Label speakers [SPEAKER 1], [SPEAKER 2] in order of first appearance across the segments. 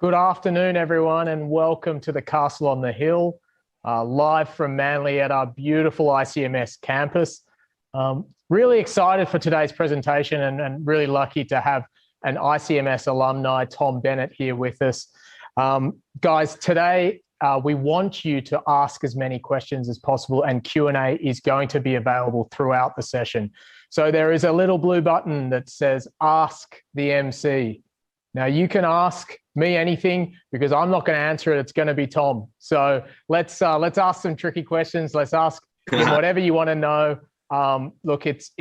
[SPEAKER 1] Good afternoon, everyone, and welcome to the Castle on the Hill, live from Manly at our beautiful ICMS campus. Really excited for today's presentation and really lucky to have an ICMS alumni, Tom Bennett, here with us. Guys, today we want you to ask as many questions as possible, and Q&A is going to be available throughout the session. So there is a little blue button that says Ask the MC. Now you can ask me anything because I'm not going to answer it. It's going to be Tom. So let's ask some tricky questions. Let's ask him whatever you want to know. Look, it's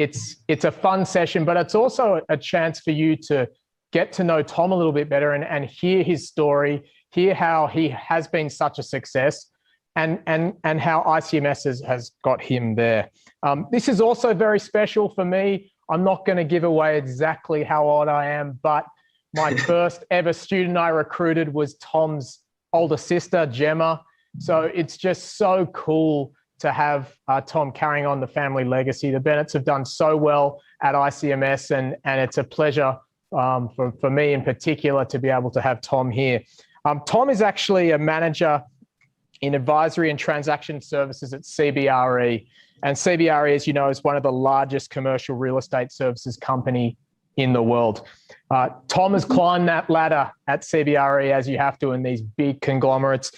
[SPEAKER 1] a fun session, but it's also a chance for you to get to know Tom a little bit better and hear his story, hear how he has been such a success, and how ICMS has got him there. This is also very special for me. I'm not going to give away exactly how old I am, but my first ever student I recruited was Tom's older sister, Gemma. So it's just so cool to have Tom carrying on the family legacy. The Bennetts have done so well at ICMS, and it's a pleasure for me in particular to be able to have Tom here. Tom is actually a manager in advisory and transaction services at CBRE. And CBRE, as you know, is one of the largest commercial real estate services company in the world. Tom has climbed that ladder at CBRE, as you have to in these big conglomerates.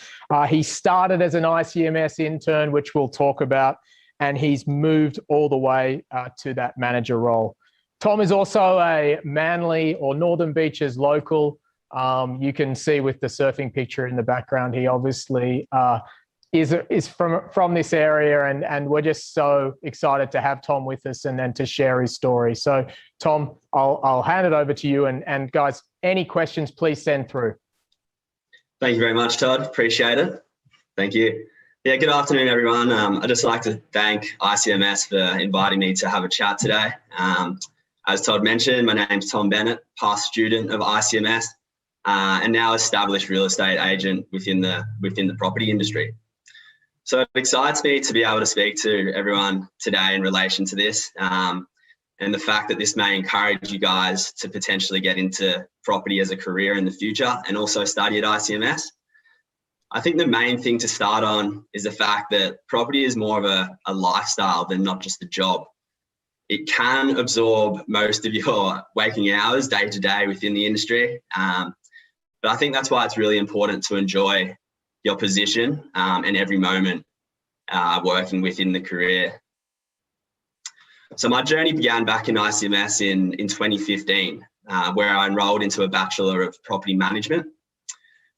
[SPEAKER 1] He started as an ICMS intern, which we'll talk about, and he's moved all the way to that manager role. Tom is also a Manly or Northern Beaches local. You can see with the surfing picture in the background, he obviously is from this area, and we're just so excited to have Tom with us and then to share his story. So Tom, I'll hand it over to you, and guys, any questions, please send through.
[SPEAKER 2] Thank you very much, Todd. Appreciate it. Thank you. Yeah, good afternoon, everyone. I'd just like to thank ICMS for inviting me to have a chat today. As Todd mentioned, my name's Tom Bennett, past student of ICMS, and now established real estate agent within the property industry. So it excites me to be able to speak to everyone today in relation to this, and the fact that this may encourage you guys to potentially get into property as a career in the future and also study at ICMS. I think the main thing to start on is the fact that property is more of a lifestyle than not just a job. It can absorb most of your waking hours day to day within the industry, but I think that's why it's really important to enjoy your position and every moment working within the career. So my journey began back in ICMS in 2015, where I enrolled into a Bachelor of Property Management.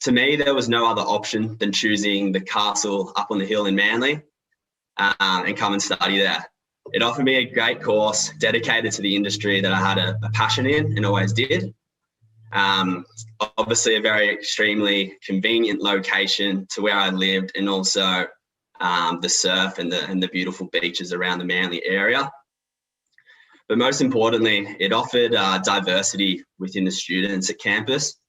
[SPEAKER 2] To me, there was no other option than choosing the Castle up on the hill in Manly and come and study there. It offered me a great course dedicated to the industry that I had a passion in and always did. Obviously a very extremely convenient location to where I lived, and also the surf and the beautiful beaches around the Manly area. But most importantly, it offered diversity within the students at campus,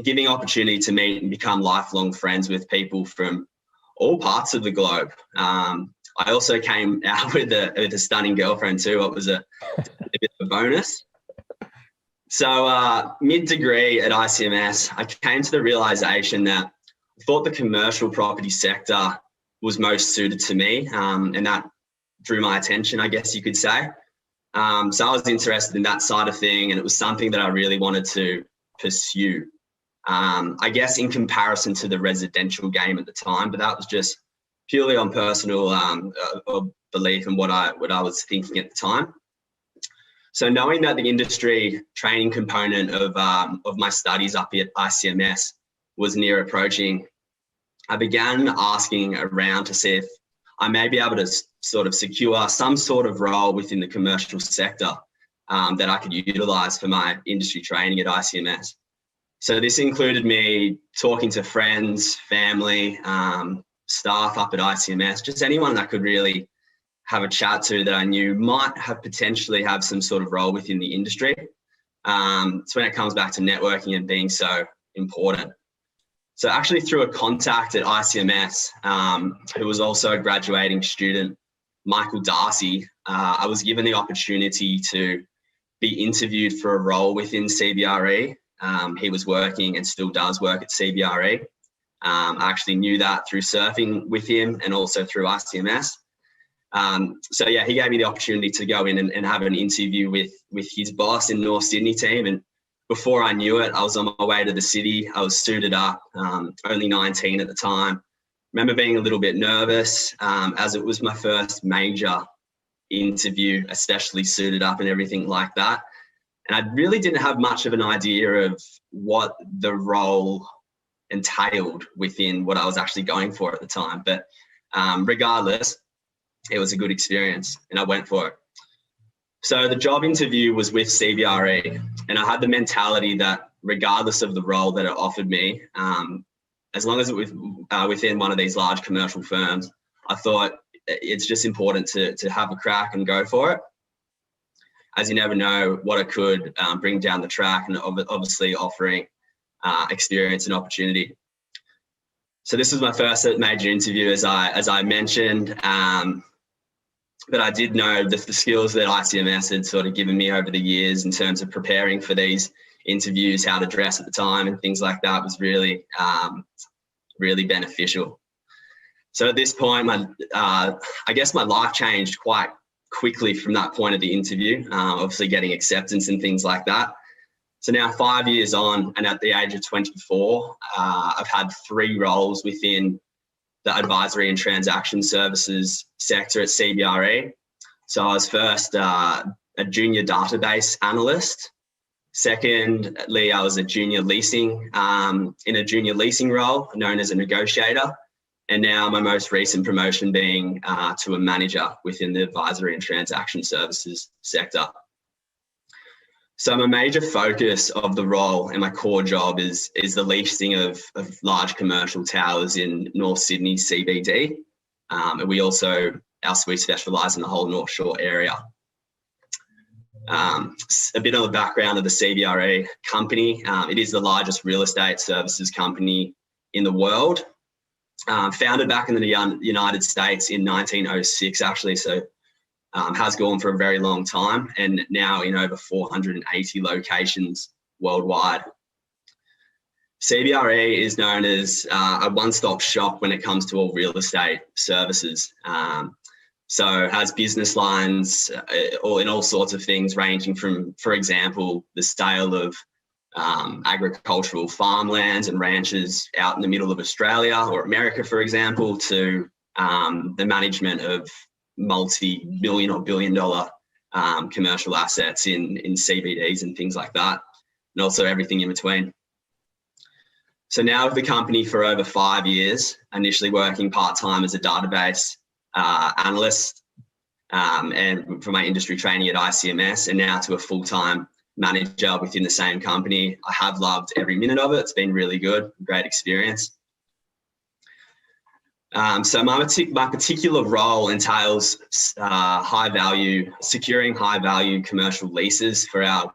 [SPEAKER 2] giving opportunity to meet and become lifelong friends with people from all parts of the globe. I also came out with a stunning girlfriend too. It was a bit of a bonus. So mid-degree at ICMS, I came to the realization that I thought the commercial property sector was most suited to me, and that drew my attention, I guess you could say. So I was interested in that side of thing, and it was something that I really wanted to pursue. I guess in comparison to the residential game at the time, but that was just purely on personal belief and what I was thinking at the time. So knowing that the industry training component of my studies up at ICMS was near approaching, I began asking around to see if I may be able to sort of secure some sort of role within the commercial sector that I could utilise for my industry training at ICMS. So this included me talking to friends, family, staff up at ICMS, just anyone that could really have a chat to that I knew might potentially have some sort of role within the industry. So when it comes back to networking and being so important. So actually through a contact at ICMS, who was also a graduating student, Michael Darcy, I was given the opportunity to be interviewed for a role within CBRE he was working and still does work at CBRE. I actually knew that through surfing with him and also through ICMS. So yeah, he gave me the opportunity to go in and have an interview with his boss in North Sydney team. And before I knew it, I was on my way to the city. I was suited up, only 19 at the time. Remember being a little bit nervous as it was my first major interview, especially suited up and everything like that. And I really didn't have much of an idea of what the role entailed within what I was actually going for at the time. But regardless, it was a good experience and I went for it. So the job interview was with CBRE, and I had the mentality that regardless of the role that it offered me, as long as it was within one of these large commercial firms, I thought it's just important to have a crack and go for it, as you never know what it could bring down the track, and obviously offering experience and opportunity. So this was my first major interview, as I mentioned, but I did know that the skills that ICMS had sort of given me over the years in terms of preparing for these interviews, how to dress at the time and things like that was really, really beneficial. So at this point, I guess my life changed quite quickly from that point of the interview, obviously getting acceptance and things like that. So now 5 years on, and at the age of 24, I've had 3 roles within the advisory and transaction services sector at CBRE. So I was first a junior database analyst. Secondly, I was a junior leasing, in a junior leasing role known as a negotiator. And now my most recent promotion being to a manager within the advisory and transaction services sector. So my major focus of the role and my core job is the leasing of large commercial towers in North Sydney CBD. And we specialise in the whole North Shore area. A bit on the background of the CBRE company. It is the largest real estate services company in the world. Founded back in the United States in 1906, actually. So has gone for a very long time, and now in over 480 locations worldwide. CBRE is known as a one-stop shop when it comes to all real estate services. So has business lines in all sorts of things, ranging from, for example, the sale of agricultural farmlands and ranches out in the middle of Australia or America, for example, to the management of multi-million or billion-dollar commercial assets in CBDs and things like that, and also everything in between. So now with the company for over 5 years, initially working part-time as a database analyst and for my industry training at ICMS, and now to a full-time manager within the same company. I have loved every minute of it. It's been really good, great experience. So my particular role entails securing high-value commercial leases for our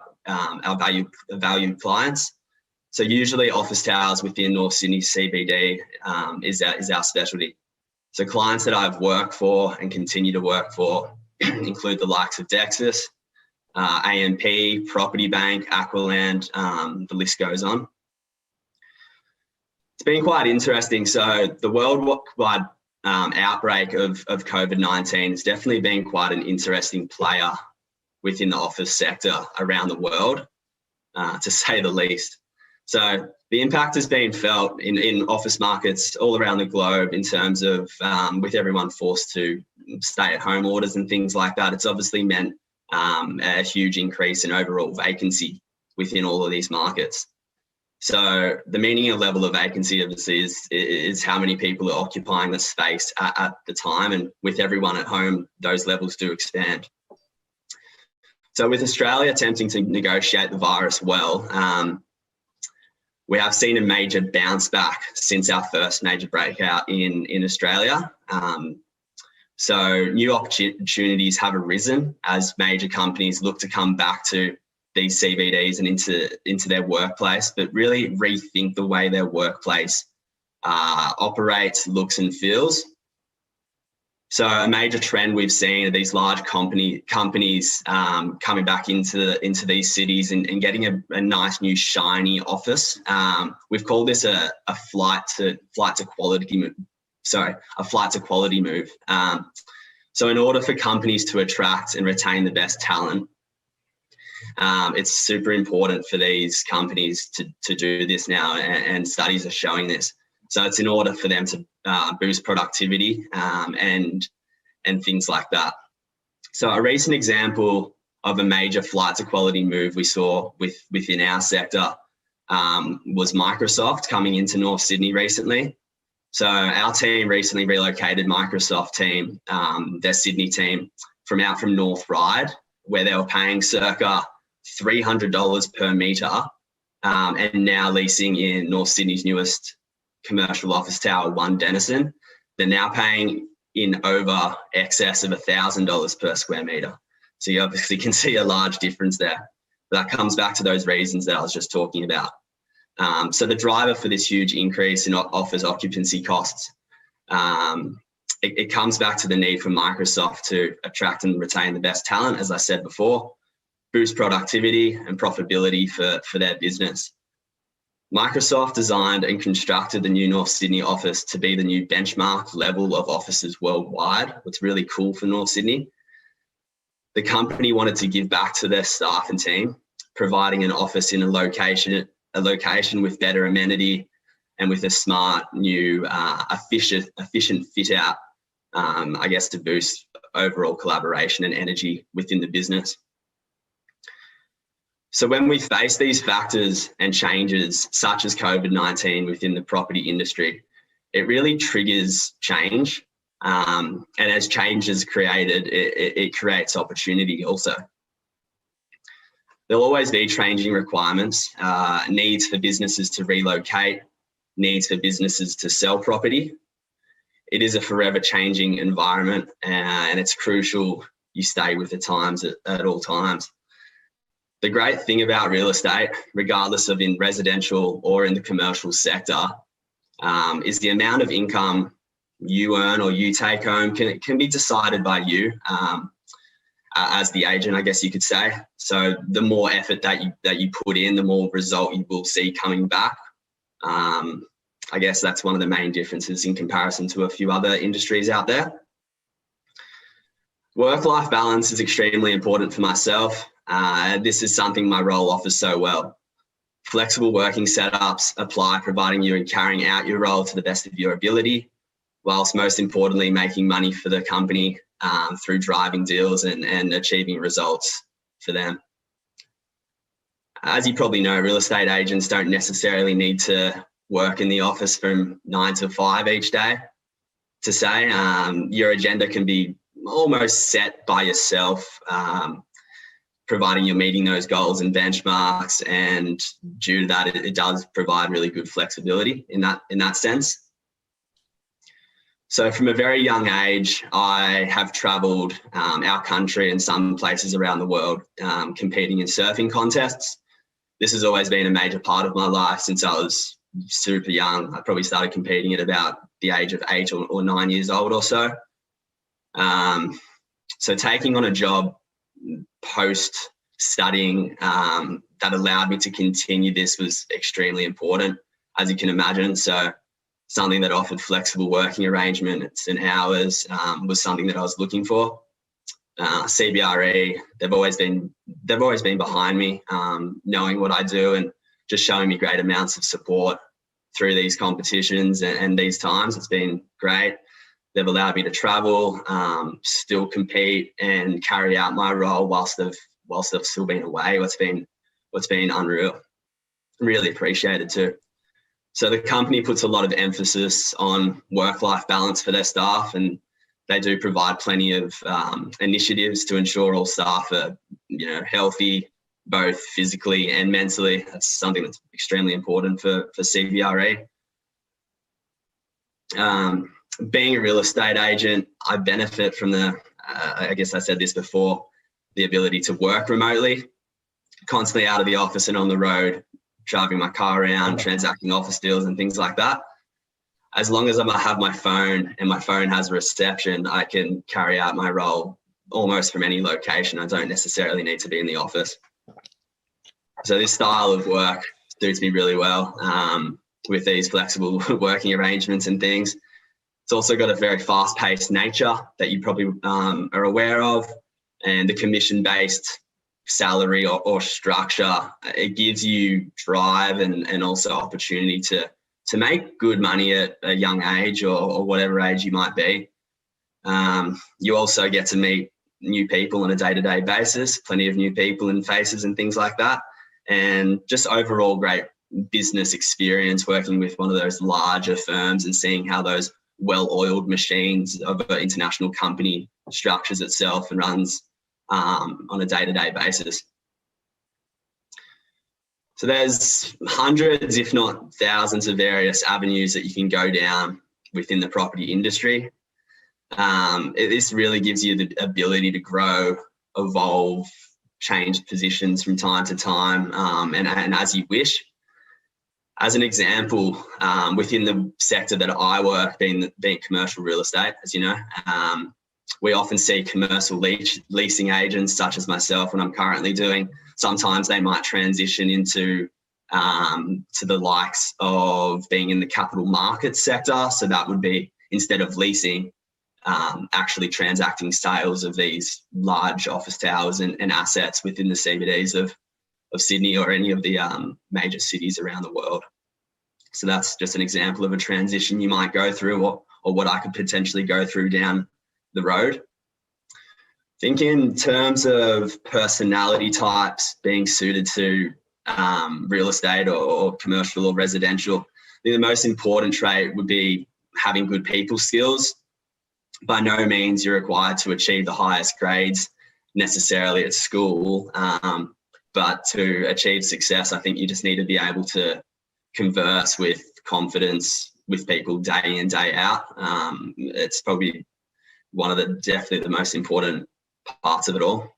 [SPEAKER 2] valued clients. So usually office towers within North Sydney CBD is our specialty. So clients that I've worked for and continue to work for include the likes of Dexus, AMP, Property Bank, Aqualand, the list goes on. It's been quite interesting. So the worldwide outbreak of COVID-19 has definitely been quite an interesting player within the office sector around the world, to say the least. So the impact has been felt in office markets all around the globe in terms of with everyone forced to stay-at-home orders and things like that. It's obviously meant a huge increase in overall vacancy within all of these markets. So the meaning and level of vacancy obviously is how many people are occupying the space at the time, and with everyone at home, those levels do expand. So with Australia attempting to negotiate the virus well, we have seen a major bounce back since our first major breakout in Australia. So new opportunities have arisen as major companies look to come back to these CBDs and into their workplace, but really rethink the way their workplace operates, looks and feels. So a major trend we've seen are these large companies coming back into these cities and getting a nice new shiny office. We've called this a flight to quality move. A flight to quality move. So in order for companies to attract and retain the best talent, it's super important for these companies to do this now, and studies are showing this. So it's in order for them to boost productivity and things like that. So a recent example of a major flight to quality move we saw within our sector was Microsoft coming into North Sydney recently. So our team recently relocated Microsoft team, their Sydney team, from North Ryde, where they were paying circa $300 per metre, and now leasing in North Sydney's newest commercial office tower, One Denison. They're now paying in over excess of $1,000 per square metre. So you obviously can see a large difference there. But that comes back to those reasons that I was just talking about. So the driver for this huge increase in office occupancy costs, it comes back to the need for Microsoft to attract and retain the best talent, as I said before, boost productivity and profitability for their business. Microsoft designed and constructed the new North Sydney office to be the new benchmark level of offices worldwide. What's really cool for North Sydney. The company wanted to give back to their staff and team, providing an office in a location with better amenity and with a smart, new, efficient fit out, I guess, to boost overall collaboration and energy within the business. So when we face these factors and changes, such as COVID-19 within the property industry, it really triggers change. And as change is created, it creates opportunity also. There'll always be changing requirements, needs for businesses to relocate, needs for businesses to sell property. It is a forever changing environment, and it's crucial you stay with the times at all times. The great thing about real estate, regardless of in residential or in the commercial sector, is the amount of income you earn or you take home can be decided by you as the agent, I guess you could say. So the more effort that you put in, the more result you will see coming back. I guess that's one of the main differences in comparison to a few other industries out there. Work-life balance is extremely important for myself. This is something my role offers so well. Flexible working setups apply, providing you and carrying out your role to the best of your ability, whilst most importantly making money for the company through driving deals and achieving results for them. As you probably know, real estate agents don't necessarily need to work in the office from 9 to 5 each day. To say your agenda can be almost set by yourself, providing you're meeting those goals and benchmarks, and due to that, it does provide really good flexibility in that sense. So from a very young age, I have travelled our country and some places around the world competing in surfing contests. This has always been a major part of my life since I was super young. I probably started competing at about the age of 8 or 9 years old or so. So taking on a job post studying that allowed me to continue this was extremely important, as you can imagine. So something that offered flexible working arrangements and hours was something that I was looking for. CBRE, they've always been behind me, knowing what I do and just showing me great amounts of support through these competitions and these times. It's been great. They've allowed me to travel, still compete and carry out my role whilst I've still been away. What's been unreal. Really appreciated too. So the company puts a lot of emphasis on work-life balance for their staff, and they do provide plenty of initiatives to ensure all staff are, healthy, both physically and mentally. That's something that's extremely important for CBRE. Being a real estate agent, I benefit from I guess I said this before, the ability to work remotely, constantly out of the office and on the road, driving my car around, transacting office deals and things like that. as long as I have my phone and my phone has a reception, I can carry out my role almost from any location. I don't necessarily need to be in the office. So this style of work suits me really well with these flexible working arrangements and things. It's also got a very fast-paced nature that you probably are aware of, and the commission-based salary or structure, it gives you drive and also opportunity to make good money at a young age or whatever age you might be. You also get to meet new people on a day-to-day basis, plenty of new people and faces and things like that. And just overall great business experience working with one of those larger firms and seeing how those well-oiled machines of an international company structures itself and runs on a day-to-day basis. So there's hundreds, if not thousands, of various avenues that you can go down within the property industry. This really gives you the ability to grow, evolve, change positions from time to time, and as you wish. As an example, within the sector that I work, being commercial real estate, as you know, we often see commercial leasing agents such as myself, what I'm currently doing. Sometimes they might transition into to the likes of being in the capital markets sector. So that would be, instead of leasing, actually transacting sales of these large office towers and assets within the CBDs of Sydney or any of the major cities around the world. So that's just an example of a transition you might go through or what I could potentially go through down the road. I think in terms of personality types being suited to real estate or commercial or residential, I think the most important trait would be having good people skills. By no means you're required to achieve the highest grades necessarily at school, but to achieve success, I think you just need to be able to converse with confidence with people day in, day out. It's probably one of definitely the most important parts of it all.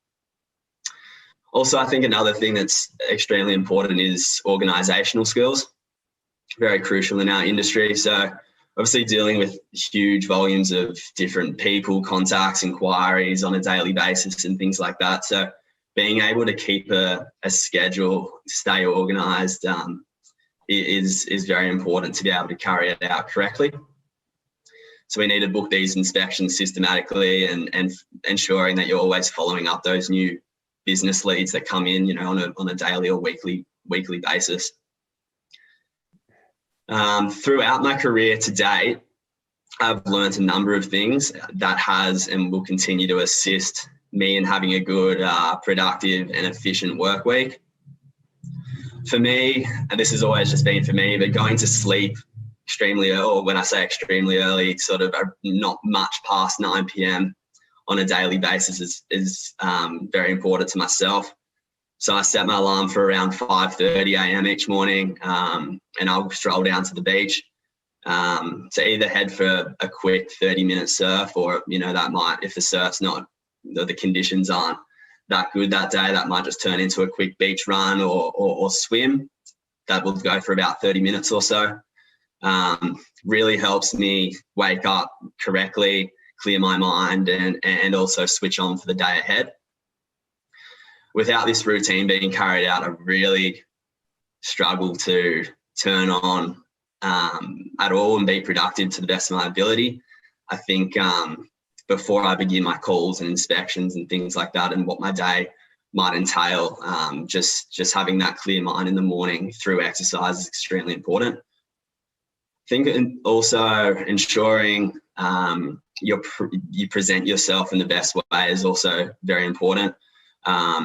[SPEAKER 2] Also, I think another thing that's extremely important is organizational skills, very crucial in our industry. So obviously dealing with huge volumes of different people, contacts, inquiries on a daily basis and things like that. So being able to keep a schedule, stay organized, is very important to be able to carry it out correctly. So we need to book these inspections systematically and ensuring that you're always following up those new business leads that come in, on a daily or weekly basis. Throughout my career to date, I've learned a number of things that has and will continue to assist me in having a good, productive and efficient work week. For me, and this has always just been for me, but going to sleep extremely early, or when I say extremely early, sort of not much past 9 p.m. on a daily basis is very important to myself. So I set my alarm for around 5:30 a.m. each morning, and I'll stroll down to the beach to either head for a quick 30-minute surf, or that might, if the surf's not, the conditions aren't that good that day, that might just turn into a quick beach run or swim. That will go for about 30 minutes or so. Really helps me wake up correctly, clear my mind, and also switch on for the day ahead. Without this routine being carried out, I really struggle to turn on at all and be productive to the best of my ability. I think before I begin my calls and inspections and things like that, and what my day might entail, just having that clear mind in the morning through exercise is extremely important. I think also ensuring you present yourself in the best way is also very important.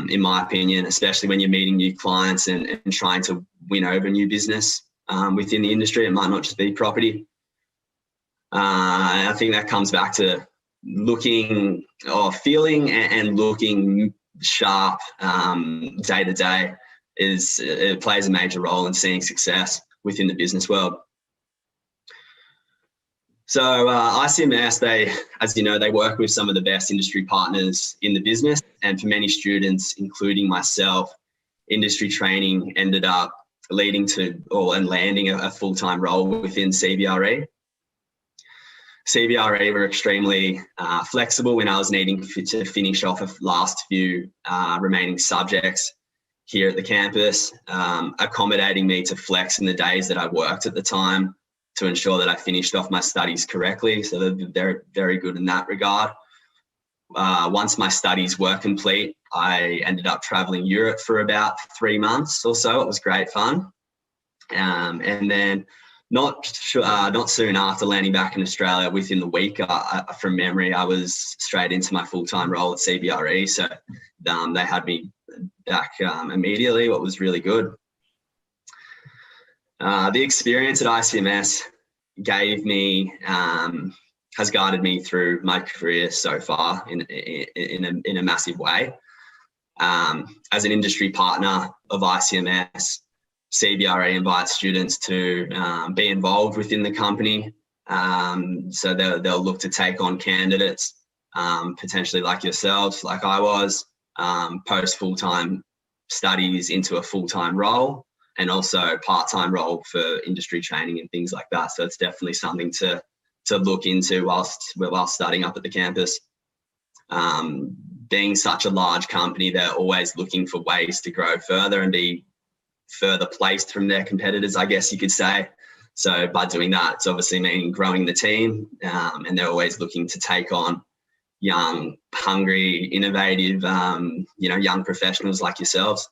[SPEAKER 2] In my opinion, especially when you're meeting new clients and trying to win over new business within the industry. It might not just be property. I think that comes back to feeling and looking sharp day to day. It plays a major role in seeing success within the business world. So ICMS, they work with some of the best industry partners in the business, and for many students, including myself, industry training ended up leading to and landing a full-time role within CBRE. CBRE were extremely flexible when I was needing to finish off the last few remaining subjects here at the campus, accommodating me to flex in the days that I worked at the time to ensure that I finished off my studies correctly. So they're very good in that regard. Once my studies were complete, I ended up traveling Europe for about 3 months or so. It was great fun. And then not soon after landing back in Australia, within the week, from memory, I was straight into my full-time role at CBRE. So they had me back immediately, what was really good. The experience at ICMS gave me, has guided me through my career so far in a massive way. As an industry partner of ICMS, CBRE invites students to be involved within the company. So they'll look to take on candidates, potentially like yourselves, like I was, post full-time studies into a full-time role, and also part-time role for industry training and things like that. So it's definitely something to look into whilst studying up at the campus. Being such a large company, they're always looking for ways to grow further and be further placed from their competitors, I guess you could say. So by doing that, it's obviously meaning growing the team, and they're always looking to take on young, hungry, innovative, young professionals like yourselves.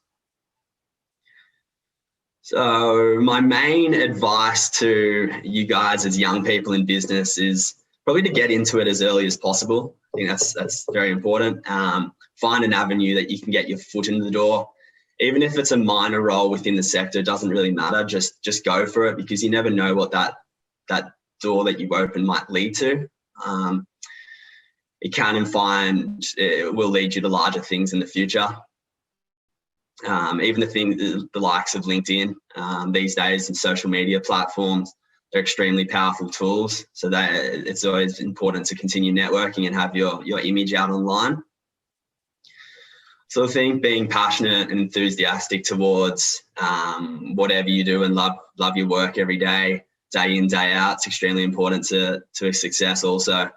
[SPEAKER 2] So my main advice to you guys as young people in business is probably to get into it as early as possible. I think that's very important. Find an avenue that you can get your foot in the door. Even if it's a minor role within the sector, it doesn't really matter. Just go for it, because you never know what that door that you open might lead to. It will lead you to larger things in the future. Even the likes of LinkedIn these days and social media platforms, they're extremely powerful tools. So it's always important to continue networking and have your image out online. So I think being passionate and enthusiastic towards whatever you do and love your work every day in, day out, it's extremely important to success also.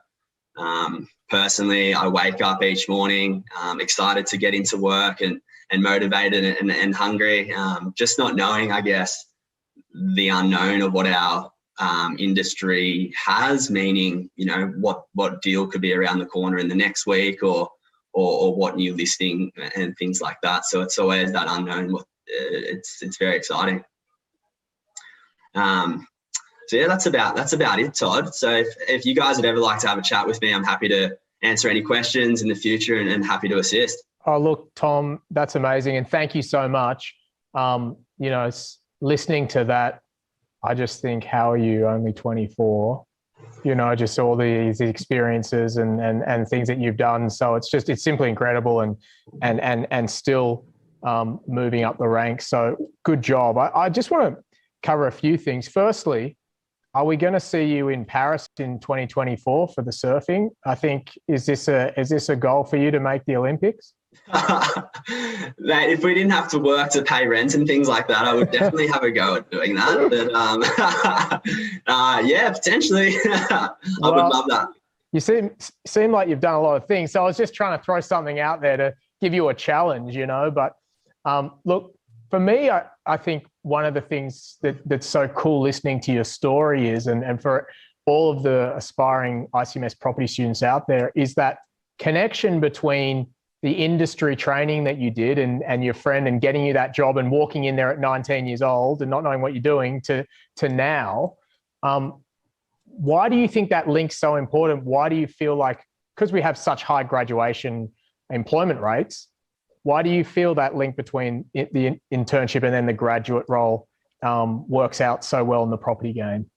[SPEAKER 2] Personally, I wake up each morning excited to get into work and motivated and hungry, just not knowing, I guess, the unknown of what our industry has, meaning, what deal could be around the corner in the next week, or what new listing and things like that. So it's always that unknown. It's very exciting. So yeah, that's about it, Todd. So if you guys would ever like to have a chat with me, I'm happy to answer any questions in the future and happy to assist.
[SPEAKER 1] Oh, look, Tom, that's amazing. And thank you so much. Listening to that, I just think, how are you only 24? Just all these experiences and things that you've done. So it's simply incredible and still moving up the ranks. So good job. I just want to cover a few things. Firstly, are we going to see you in Paris in 2024 for the surfing? I think, is this a goal for you to make the Olympics?
[SPEAKER 2] Mate, if we didn't have to work to pay rent and things like that, I would definitely have a go at doing that. But yeah, potentially. I would love that.
[SPEAKER 1] You seem like you've done a lot of things. So I was just trying to throw something out there to give you a challenge, But look, for me, I think one of the things that's so cool listening to your story is, and for all of the aspiring ICMS property students out there, is that connection between the industry training that you did and your friend, and getting you that job and walking in there at 19 years old and not knowing what you're doing to now. Why do you think that link's so important? Why do you feel like, because we have such high graduation employment rates, why do you feel that link between the internship and then the graduate role works out so well in the property game?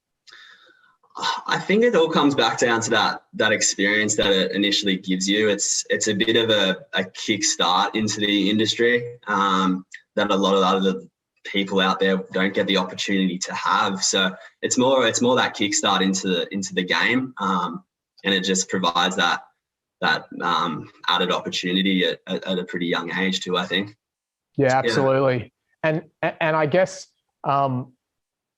[SPEAKER 2] I think it all comes back down to that experience that it initially gives you. It's a bit of a kickstart into the industry that a lot of other people out there don't get the opportunity to have. So it's more that kickstart into the game, and it just provides that added opportunity at a pretty young age too, I think.
[SPEAKER 1] Yeah, absolutely. Yeah. And I guess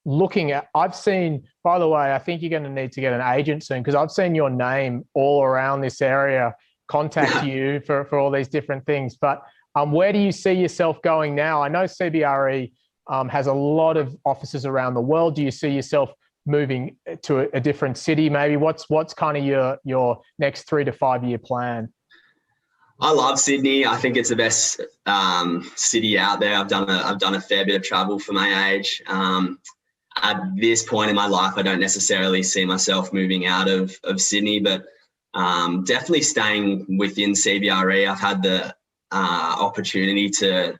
[SPEAKER 1] looking at, I've seen, by the way, I think you're going to need to get an agent soon, because I've seen your name all around this area contact you for all these different things. But where do you see yourself going now? I know CBRE has a lot of offices around the world. Do you see yourself moving to a different city? Maybe what's kind of your next 3 to 5 year plan?
[SPEAKER 2] I love Sydney. I think it's the best city out there. I've done a fair bit of travel for my age. At this point in my life, I don't necessarily see myself moving out of Sydney, but definitely staying within CBRE. I've had the opportunity to,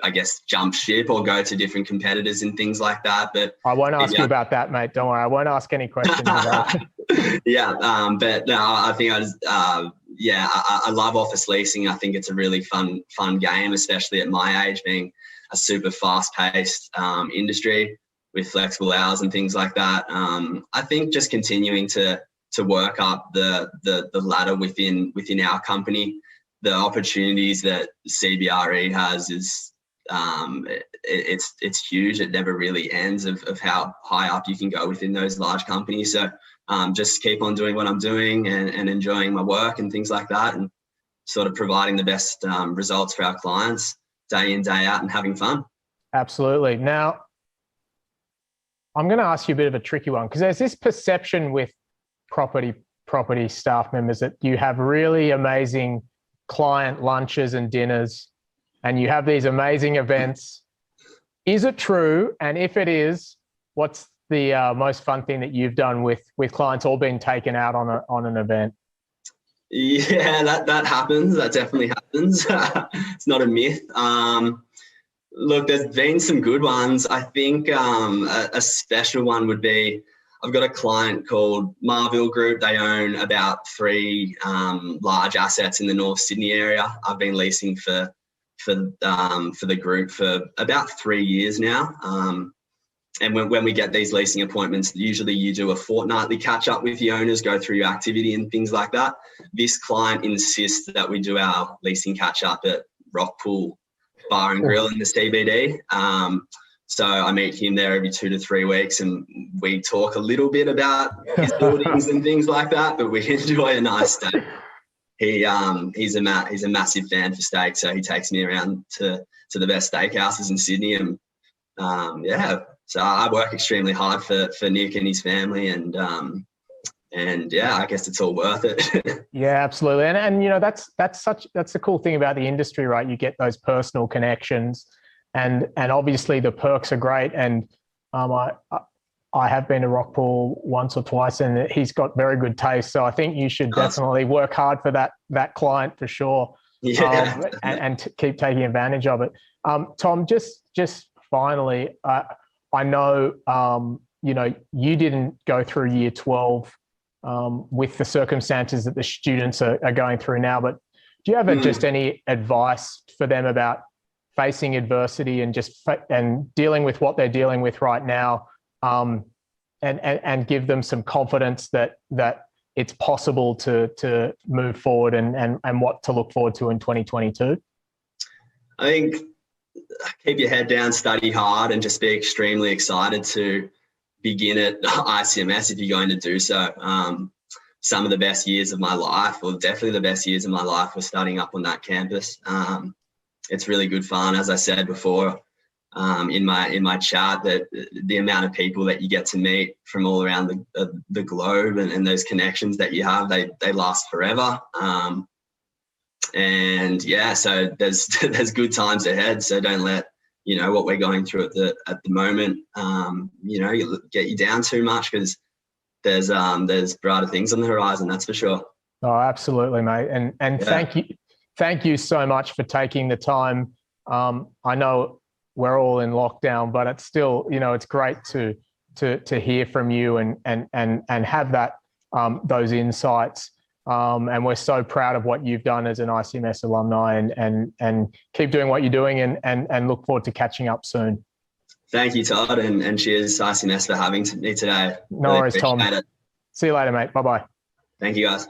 [SPEAKER 2] I guess, jump ship or go to different competitors and things like that. But
[SPEAKER 1] I won't ask you about that, mate. Don't worry. I won't ask any questions about it.
[SPEAKER 2] Yeah, but no, I think I love office leasing. I think it's a really fun game, especially at my age, being a super fast-paced industry with flexible hours and things like that. I think just continuing to work up the ladder within our company. The opportunities that CBRE has is it's huge. It never really ends of how high up you can go within those large companies. So just keep on doing what I'm doing and enjoying my work and things like that, and sort of providing the best results for our clients day in, day out, and having fun.
[SPEAKER 1] Absolutely. Now, I'm going to ask you a bit of a tricky one, because there's this perception with property staff members that you have really amazing client lunches and dinners, and you have these amazing events. Is it true? And if it is, what's the most fun thing that you've done with clients all being taken out on an event?
[SPEAKER 2] Yeah, that happens. That definitely happens. It's not a myth. Look, there's been some good ones. I think a special one would be, I've got a client called Marville Group. They own about 3 large assets in the North Sydney area. I've been leasing for the group for about 3 years now. And when we get these leasing appointments, usually you do a fortnightly catch up with the owners, go through your activity and things like that. This client insists that we do our leasing catch up at Rockpool Bar and Grill in the CBD. So I meet him there every 2 to 3 weeks, and we talk a little bit about his buildings and things like that, but we enjoy a nice steak. He's a massive fan for steak, so he takes me around to the best steakhouses in Sydney, and so I work extremely hard for Nick and his family, and yeah, I guess it's all worth it. Yeah,
[SPEAKER 1] absolutely. And you know, that's the cool thing about the industry, right? You get those personal connections, and obviously the perks are great. And I have been to Rockpool once or twice, and he's got very good taste. So I think you should definitely work hard for that client for sure.
[SPEAKER 2] Yeah.
[SPEAKER 1] And keep taking advantage of it. Tom, just finally, I know, you know, you didn't go through year 12 with the circumstances that the students are going through now, but do you have just any advice for them about facing adversity and dealing with what they're dealing with right now, and give them some confidence that it's possible to move forward and what to look forward to in 2022?
[SPEAKER 2] I think keep your head down, study hard, and just be extremely excited to begin at ICMS if you're going to do so. Some of the best years of my life, or definitely the best years of my life, were studying up on that campus. It's really good fun, as I said before in my chat, that the amount of people that you get to meet from all around the globe and those connections that you have, they last forever. And yeah, so there's good times ahead. So don't let, you know, what we're going through at the moment, you know, get you down too much, because there's brighter things on the horizon. That's for sure.
[SPEAKER 1] Oh, absolutely, mate. And yeah. Thank you so much for taking the time. I know we're all in lockdown, but it's still, you know, it's great to hear from you and have that those insights. And we're so proud of what you've done as an ICMS alumni, and keep doing what you're doing, and look forward to catching up soon.
[SPEAKER 2] Thank you, Todd, and cheers ICMS for having me today.
[SPEAKER 1] No worries, Tom. See you later, mate. Bye-bye.
[SPEAKER 2] Thank you, guys.